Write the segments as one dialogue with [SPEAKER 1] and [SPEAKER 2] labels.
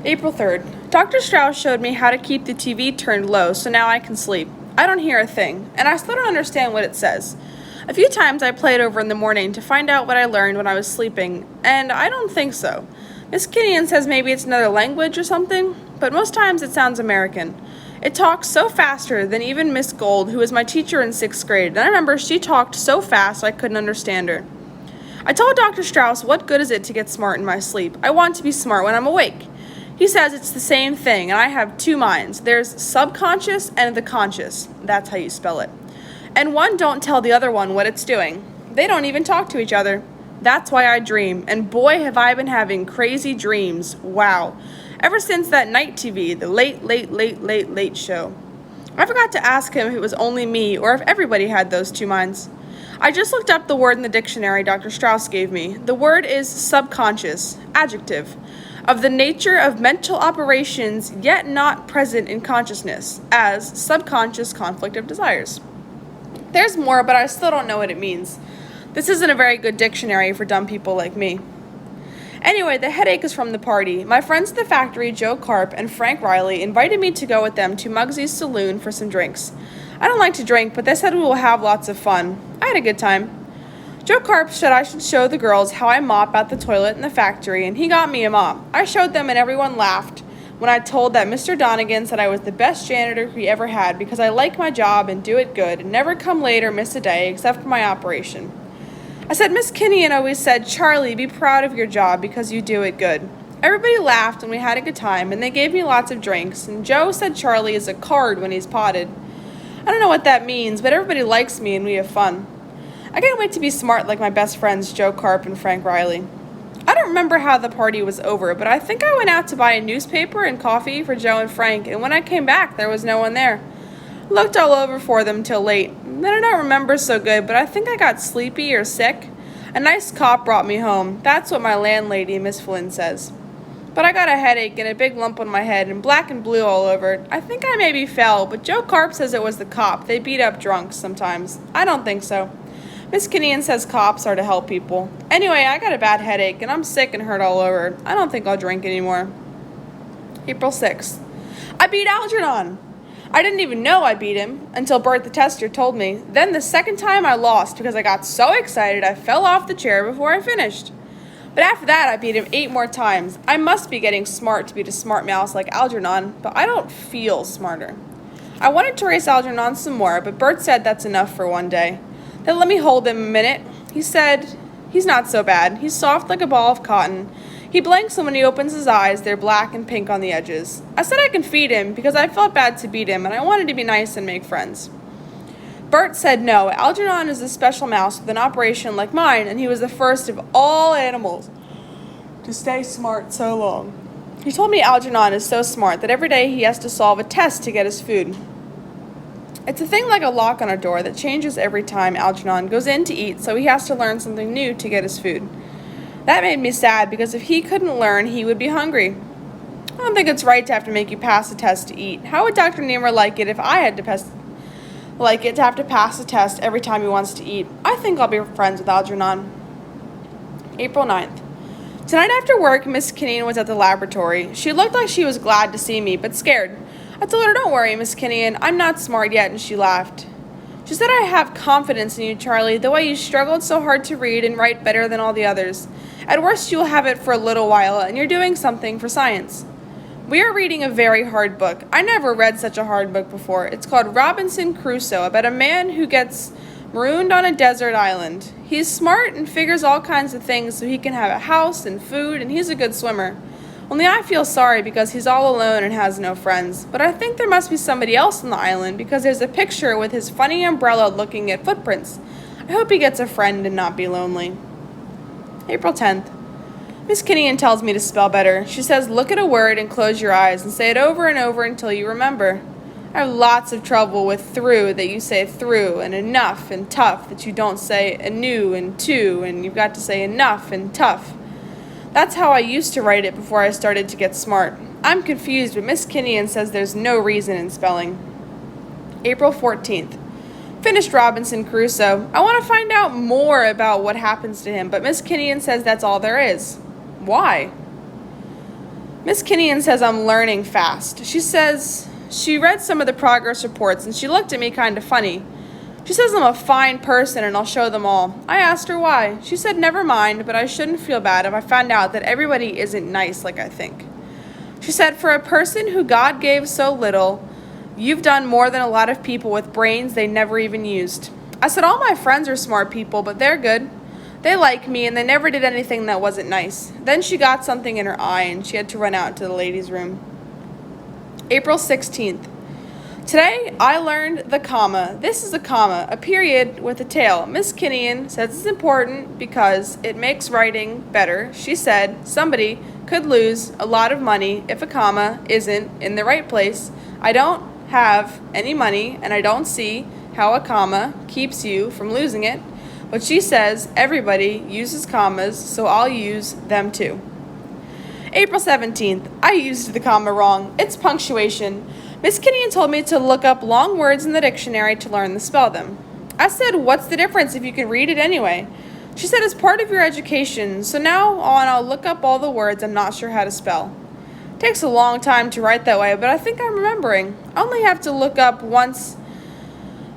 [SPEAKER 1] April 3rd. Dr. Strauss showed me how to keep the TV turned low so now I can sleep. I don't hear a thing, and I still don't understand what it says. A few times I play it over in the morning to find out what I learned when I was sleeping, and I don't think so. Miss Kinnian says maybe it's another language or something, but most times it sounds American. It talks so faster than even Miss Gold, who was my teacher in 6th grade, and I remember she talked so fast I couldn't understand her. I told Dr. Strauss, what good is it to get smart in my sleep? I want to be smart when I'm awake. He says it's the same thing, and I have two minds. There's subconscious and the conscious. That's how you spell it. And one don't tell the other one what it's doing. They don't even talk to each other. That's why I dream, and boy have I been having crazy dreams. Wow. Ever since that night TV, the late show. I forgot to ask him if it was only me or if everybody had those two minds. I just looked up the word in the dictionary Dr. Strauss gave me. The word is subconscious, adjective, of the nature of mental operations yet not present in consciousness, as subconscious conflict of desires. There's more, but I still don't know what it means. This isn't a very good dictionary for dumb people like me. Anyway, the headache is from the party. My friends at the factory, Joe Karp and Frank Riley, invited me to go with them to Muggsy's Saloon for some drinks. I don't like to drink, but they said we will have lots of fun. I had a good time. Joe Karp said I should show the girls how I mop out the toilet in the factory, and he got me a mop. I showed them, and everyone laughed when I told that Mr. Donegan said I was the best janitor he ever had because I like my job and do it good and never come late or miss a day except for my operation. I said Miss Kinnian always said, Charlie, be proud of your job because you do it good. Everybody laughed and we had a good time, and they gave me lots of drinks, and Joe said Charlie is a card when he's potted. I don't know what that means, but everybody likes me and we have fun. I can't wait to be smart like my best friends Joe Karp and Frank Riley. I don't remember how the party was over, but I think I went out to buy a newspaper and coffee for Joe and Frank, and when I came back, there was no one there. I looked all over for them till late. Then I don't remember so good, but I think I got sleepy or sick. A nice cop brought me home. That's what my landlady, Miss Flynn, says. But I got a headache and a big lump on my head and black and blue all over it. I think I maybe fell, but Joe Karp says it was the cop. They beat up drunks sometimes. I don't think so. Miss Kinnian says cops are to help people. Anyway, I got a bad headache, and I'm sick and hurt all over. I don't think I'll drink anymore. April 6th. I beat Algernon. I didn't even know I beat him until Bert the tester told me. Then the second time I lost because I got so excited I fell off the chair before I finished. But after that, I beat him 8 more times. I must be getting smart to beat a smart mouse like Algernon, but I don't feel smarter. I wanted to race Algernon some more, but Bert said that's enough for one day. Then let me hold him a minute. He said, he's not so bad. He's soft like a ball of cotton. He blinks, and when he opens his eyes, they're black and pink on the edges. I said I can feed him because I felt bad to beat him, and I wanted to be nice and make friends. Bert said no, Algernon is a special mouse with an operation like mine, and he was the first of all animals to stay smart so long. He told me Algernon is so smart that every day he has to solve a test to get his food. It's a thing like a lock on a door that changes every time Algernon goes in to eat, so he has to learn something new to get his food. That made me sad because if he couldn't learn, he would be hungry. I don't think it's right to have to make you pass a test to eat. How would Dr. Niemer like it if I had to have to pass a test every time he wants to eat? I think I'll be friends with Algernon. April 9th. Tonight after work, Miss Kinnian was at the laboratory. She looked like she was glad to see me, but scared. I told her, don't worry, Miss Kinnian, I'm not smart yet, and she laughed. She said I have confidence in you, Charlie, the way you struggled so hard to read and write better than all the others. At worst, you'll have it for a little while, and you're doing something for science. We are reading a very hard book. I never read such a hard book before. It's called Robinson Crusoe, about a man who gets marooned on a desert island. He's smart and figures all kinds of things so he can have a house and food, and he's a good swimmer. Only I feel sorry because he's all alone and has no friends. But I think there must be somebody else on the island because there's a picture with his funny umbrella looking at footprints. I hope he gets a friend and not be lonely. April 10th. Miss Kinnian tells me to spell better. She says look at a word and close your eyes and say it over and over until you remember. I have lots of trouble with through that you say through, and enough and tough that you don't say anew and to, and you've got to say enough and tough. That's how I used to write it before I started to get smart. I'm confused, but Miss Kinnian says there's no reason in spelling. April 14th. Finished Robinson Crusoe. I want to find out more about what happens to him, but Miss Kinnian says that's all there is. Why? Miss Kinnian says I'm learning fast. She says she read some of the progress reports and she looked at me kind of funny. She says I'm a fine person and I'll show them all. I asked her why. She said never mind, but I shouldn't feel bad if I found out that everybody isn't nice like I think. She said for a person who God gave so little, you've done more than a lot of people with brains they never even used. I said all my friends are smart people, but they're good. They like me and they never did anything that wasn't nice. Then she got something in her eye and she had to run out to the ladies' room. April 16th. Today, I learned the comma. This is a comma, a period with a tail. Miss Kinnian says it's important because it makes writing better. She said somebody could lose a lot of money if a comma isn't in the right place. I don't have any money and I don't see how a comma keeps you from losing it. But she says everybody uses commas, so I'll use them too. April 17th. I used the comma wrong. It's punctuation. Miss Kinnian told me to look up long words in the dictionary to learn to spell them. I said, what's the difference if you can read it anyway? She said it's part of your education, so now on I'll look up all the words I'm not sure how to spell. It takes a long time to write that way, but I think I'm remembering. I only have to look up once,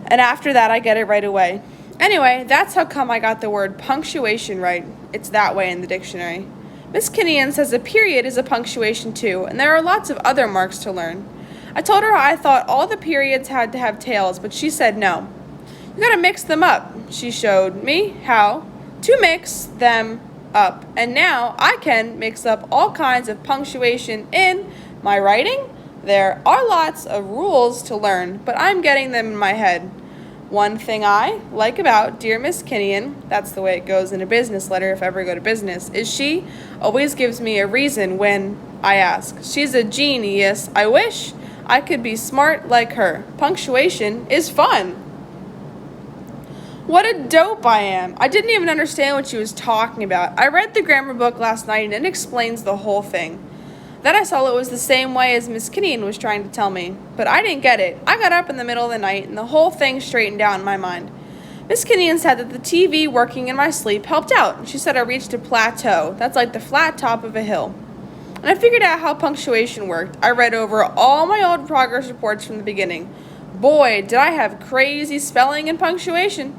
[SPEAKER 1] and after that I get it right away. Anyway, that's how come I got the word punctuation right. It's that way in the dictionary. Miss Kinnian says a period is a punctuation too, and there are lots of other marks to learn. I told her I thought all the periods had to have tails, but she said no. You gotta mix them up. She showed me how to mix them up, and now I can mix up all kinds of punctuation in my writing. There are lots of rules to learn, but I'm getting them in my head. One thing I like about dear Miss Kinnian, that's the way it goes in a business letter if I ever go to business, is she always gives me a reason when I ask. She's a genius. I wish I could be smart like her. Punctuation is fun. What a dope I am. I didn't even understand what she was talking about. I read the grammar book last night and it explains the whole thing. Then I saw it was the same way as Miss Kinnian was trying to tell me, but I didn't get it. I got up in the middle of the night and the whole thing straightened out in my mind. Miss Kinnian said that the TV working in my sleep helped out. She said I reached a plateau. That's like the flat top of a hill. And I figured out how punctuation worked. I read over all my old progress reports from the beginning. Boy, did I have crazy spelling and punctuation.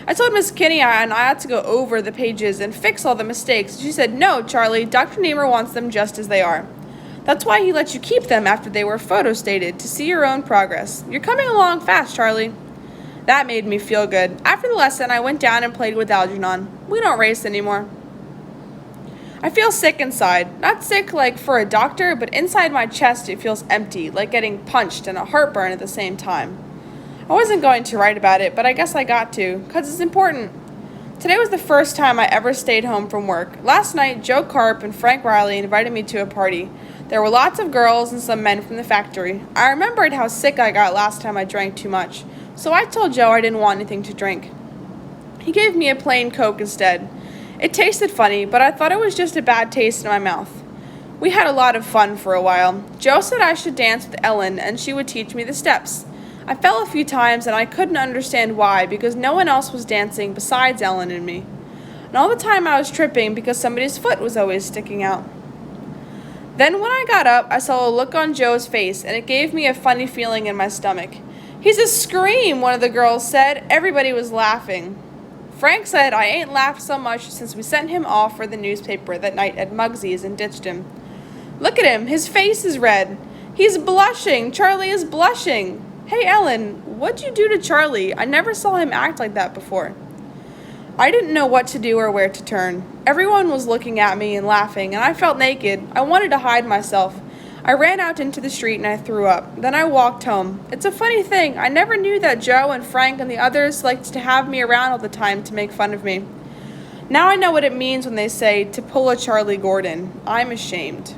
[SPEAKER 1] I told Miss Kinnian I had to go over the pages and fix all the mistakes. She said, no, Charlie, Dr. Niemer wants them just as they are. That's why he let you keep them after they were photostated, to see your own progress. You're coming along fast, Charlie. That made me feel good. After the lesson, I went down and played with Algernon. We don't race anymore. I feel sick inside. Not sick like for a doctor, but inside my chest it feels empty, like getting punched and a heartburn at the same time. I wasn't going to write about it, but I guess I got to, because it's important. Today was the first time I ever stayed home from work. Last night, Joe Karp and Frank Riley invited me to a party. There were lots of girls and some men from the factory. I remembered how sick I got last time I drank too much, so I told Joe I didn't want anything to drink. He gave me a plain Coke instead. It tasted funny, but I thought it was just a bad taste in my mouth. We had a lot of fun for a while. Joe said I should dance with Ellen, and she would teach me the steps. I fell a few times, and I couldn't understand why, because no one else was dancing besides Ellen and me. And all the time I was tripping because somebody's foot was always sticking out. Then when I got up, I saw a look on Joe's face, and it gave me a funny feeling in my stomach. He's a scream, one of the girls said. Everybody was laughing. Frank said I ain't laughed so much since we sent him off for the newspaper that night at Muggsy's and ditched him. Look at him. His face is red. He's blushing. Charlie is blushing. Hey, Ellen, what'd you do to Charlie? I never saw him act like that before. I didn't know what to do or where to turn. Everyone was looking at me and laughing, and I felt naked. I wanted to hide myself. I ran out into the street and I threw up. Then I walked home. It's a funny thing. I never knew that Joe and Frank and the others liked to have me around all the time to make fun of me. Now I know what it means when they say to pull a Charlie Gordon. I'm ashamed.